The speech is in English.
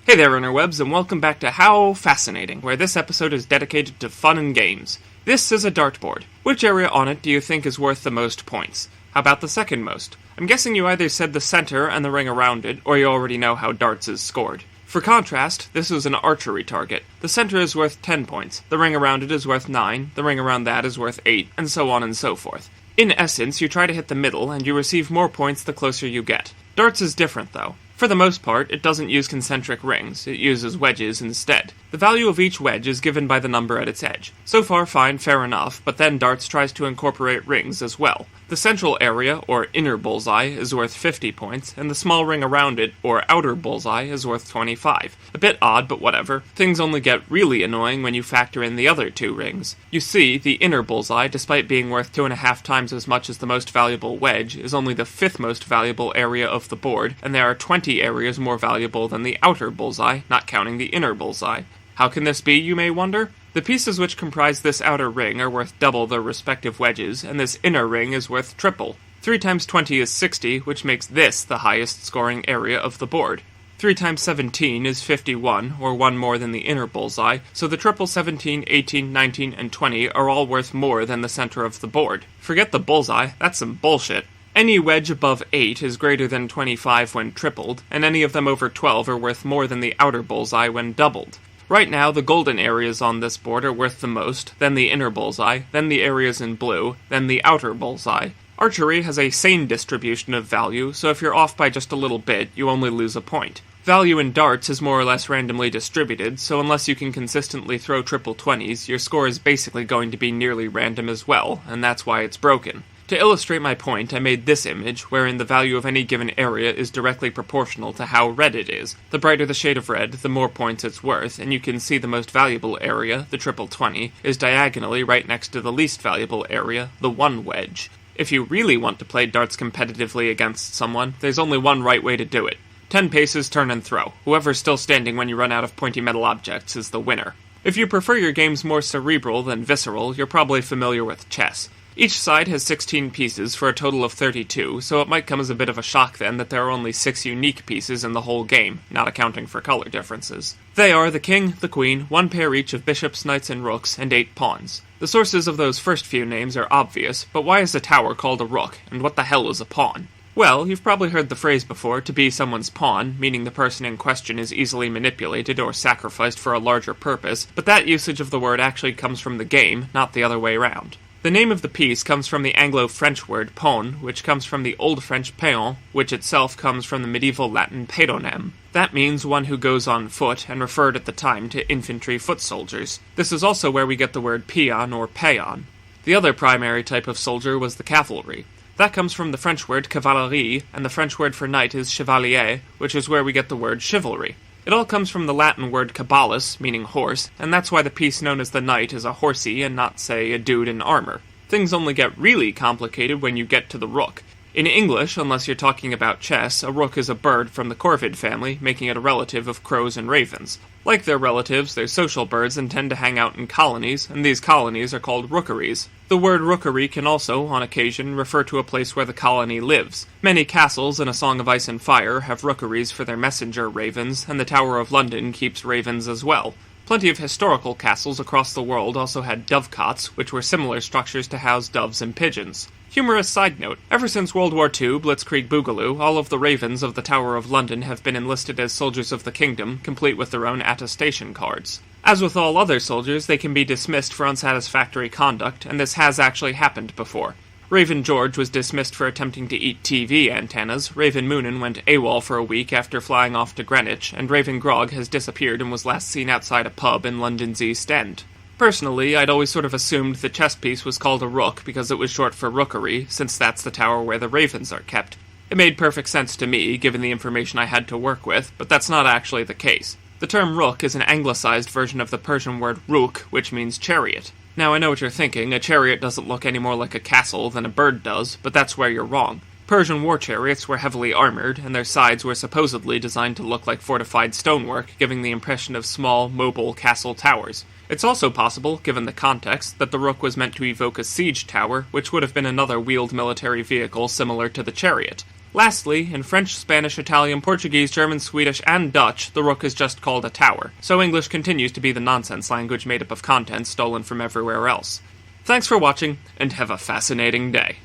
Hey there, interwebs, and welcome back to How Fascinating, where this episode is dedicated to fun and games. This is a dartboard. Which area on it do you think is worth the most points? How about the second most? I'm guessing you either said the center and the ring around it, or you already know how darts is scored. For contrast, this is an archery target. The center is worth 10 points, the ring around it is worth 9, the ring around that is worth 8, and so on and so forth. In essence, you try to hit the middle, and you receive more points the closer you get. Darts is different, though. For the most part, it doesn't use concentric rings, it uses wedges instead. The value of each wedge is given by the number at its edge. So far fine, fair enough, but then darts tries to incorporate rings as well. The central area, or inner bullseye, is worth 50 points, and the small ring around it, or outer bullseye, is worth 25. A bit odd, but whatever. Things only get really annoying when you factor in the other two rings. You see, the inner bullseye, despite being worth 2.5 times as much as the most valuable wedge, is only the 5th most valuable area of the board, and there are 20 areas more valuable than the outer bullseye, not counting the inner bullseye. How can this be, you may wonder? The pieces which comprise this outer ring are worth double their respective wedges, and this inner ring is worth triple. 3 times 20 is 60, which makes this the highest scoring area of the board. 3 times 17 is 51, or 1 more than the inner bullseye, so the triple 17, 18, 19, and 20 are all worth more than the center of the board. Forget the bullseye, that's some bullshit. Any wedge above 8 is greater than 25 when tripled, and any of them over 12 are worth more than the outer bullseye when doubled. Right now, the golden areas on this board are worth the most, then the inner bullseye, then the areas in blue, then the outer bullseye. Archery has a sane distribution of value, so if you're off by just a little bit, you only lose a point. Value in darts is more or less randomly distributed, so unless you can consistently throw triple 20s, your score is basically going to be nearly random as well, and that's why it's broken. To illustrate my point, I made this image, wherein the value of any given area is directly proportional to how red it is. The brighter the shade of red, the more points it's worth, and you can see the most valuable area, the triple 20, is diagonally right next to the least valuable area, the 1 wedge. If you really want to play darts competitively against someone, there's only one right way to do it. 10 paces, turn and throw. Whoever's still standing when you run out of pointy metal objects is the winner. If you prefer your games more cerebral than visceral, you're probably familiar with chess. Each side has 16 pieces for a total of 32, so it might come as a bit of a shock then that there are only 6 unique pieces in the whole game, not accounting for color differences. They are the king, the queen, 1 pair each of bishops, knights, and rooks, and 8 pawns. The sources of those first few names are obvious, but why is a tower called a rook, and what the hell is a pawn? Well, you've probably heard the phrase before, to be someone's pawn, meaning the person in question is easily manipulated or sacrificed for a larger purpose, but that usage of the word actually comes from the game, not the other way around. The name of the piece comes from the Anglo-French word pawn, which comes from the Old French paon, which itself comes from the medieval Latin paedonem. That means one who goes on foot, and referred at the time to infantry foot soldiers. This is also where we get the word peon or paon. The other primary type of soldier was the cavalry. That comes from the French word cavalerie, and the French word for knight is chevalier, which is where we get the word chivalry. It all comes from the Latin word cabalus, meaning horse, and that's why the piece known as the knight is a horsey and not, say, a dude in armor. Things only get really complicated when you get to the rook. In English, unless you're talking about chess, a rook is a bird from the corvid family, making it a relative of crows and ravens. Like their relatives, they're social birds and tend to hang out in colonies, and these colonies are called rookeries. The word rookery can also, on occasion, refer to a place where the colony lives. Many castles in A Song of Ice and Fire have rookeries for their messenger ravens, and the Tower of London keeps ravens as well. Plenty of historical castles across the world also had dovecots, which were similar structures to house doves and pigeons. Humorous side note, ever since World War II, Blitzkrieg Boogaloo, all of the ravens of the Tower of London have been enlisted as soldiers of the kingdom, complete with their own attestation cards. As with all other soldiers, they can be dismissed for unsatisfactory conduct, and this has actually happened before. Raven George was dismissed for attempting to eat TV antennas, Raven Moonin went AWOL for a week after flying off to Greenwich, and Raven Grog has disappeared and was last seen outside a pub in London's East End. Personally, I'd always sort of assumed the chess piece was called a rook because it was short for rookery, since that's the tower where the ravens are kept. It made perfect sense to me, given the information I had to work with, but that's not actually the case. The term rook is an anglicized version of the Persian word rook, which means chariot. Now, I know what you're thinking, a chariot doesn't look any more like a castle than a bird does, but that's where you're wrong. Persian war chariots were heavily armored, and their sides were supposedly designed to look like fortified stonework, giving the impression of small, mobile castle towers. It's also possible, given the context, that the rook was meant to evoke a siege tower, which would have been another wheeled military vehicle similar to the chariot. Lastly, in French, Spanish, Italian, Portuguese, German, Swedish, and Dutch, the rook is just called a tower, so English continues to be the nonsense language made up of content stolen from everywhere else. Thanks for watching, and have a fascinating day.